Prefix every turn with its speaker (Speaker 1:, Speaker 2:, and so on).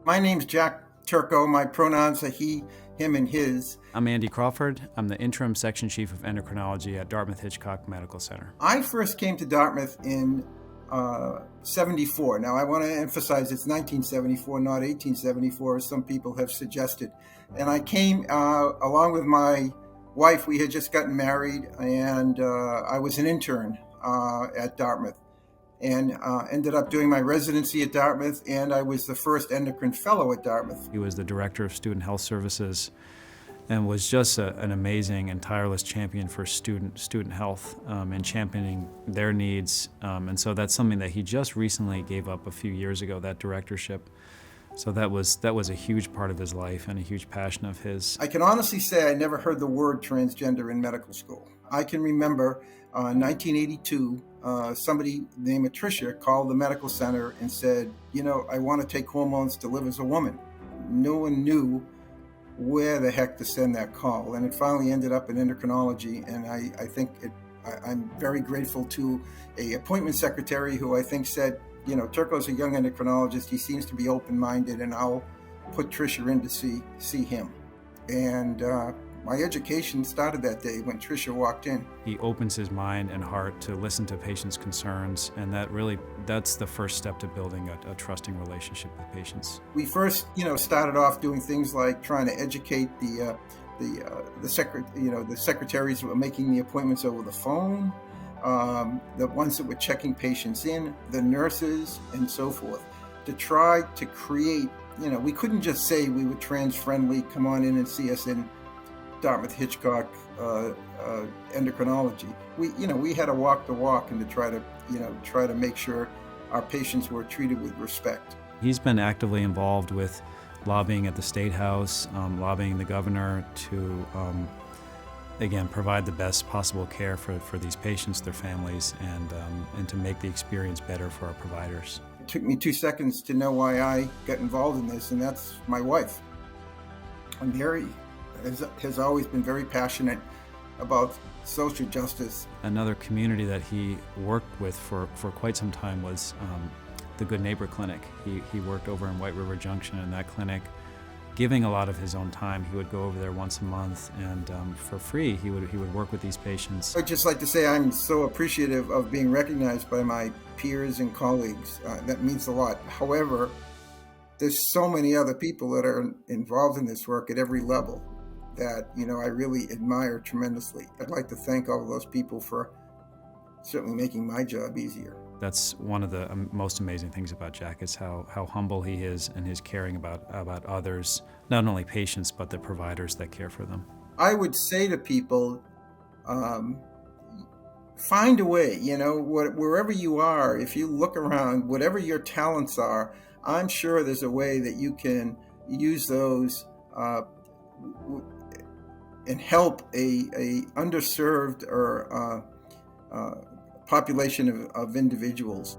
Speaker 1: My name's Jack Turco. My pronouns are he, him, and his.
Speaker 2: I'm Andy Crawford. I'm the interim section chief of endocrinology at Dartmouth Hitchcock Medical Center.
Speaker 1: I first came to Dartmouth in 74. Now, I want to emphasize it's 1974, not 1874, as some people have suggested. And I came along with my wife. We had just gotten married, and I was an intern at Dartmouth. And ended up doing my residency at Dartmouth, and I was the first endocrine fellow at Dartmouth.
Speaker 2: He was the director of student health services and was just an amazing and tireless champion for student health and championing their needs. And so that's something that he just recently gave up a few years ago, that directorship. So that was a huge part of his life and a huge passion of his.
Speaker 1: I can honestly say I never heard the word transgender in medical school. I can remember 1982, somebody named Tricia called the medical center and said, I want to take hormones to live as a woman. No one knew where the heck to send that call. And it finally ended up in endocrinology. And I think I'm very grateful to a appointment secretary who I think said, Turco's a young endocrinologist. He seems to be open-minded, and I'll put Tricia in to see him. And my education started that day when Tricia walked in.
Speaker 2: He opens his mind and heart to listen to patients' concerns, and that's the first step to building a trusting relationship with patients.
Speaker 1: We first, started off doing things like trying to educate the secretaries who were making the appointments over the phone, the ones that were checking patients in, the nurses, and so forth, to try to create. We couldn't just say we were trans-friendly. Come on in and see us in Dartmouth Hitchcock endocrinology. We had to walk the walk and to try to make sure our patients were treated with respect.
Speaker 2: He's been actively involved with lobbying at the State House, lobbying the governor to again provide the best possible care for these patients, their families, and to make the experience better for our providers.
Speaker 1: It took me 2 seconds to know why I got involved in this, and that's my wife. Has always been very passionate about social justice.
Speaker 2: Another community that he worked with for quite some time was the Good Neighbor Clinic. He worked over in White River Junction in that clinic, giving a lot of his own time. He would go over there once a month, and for free he would work with these patients.
Speaker 1: I'd just like to say I'm so appreciative of being recognized by my peers and colleagues. That means a lot. However, there's so many other people that are involved in this work at every level that I really admire tremendously. I'd like to thank all of those people for certainly making my job easier.
Speaker 2: That's one of the most amazing things about Jack, is how humble he is and his caring about others, not only patients but the providers that care for them.
Speaker 1: I would say to people, find a way, wherever you are, if you look around, whatever your talents are, I'm sure there's a way that you can use those and help a underserved or population of individuals.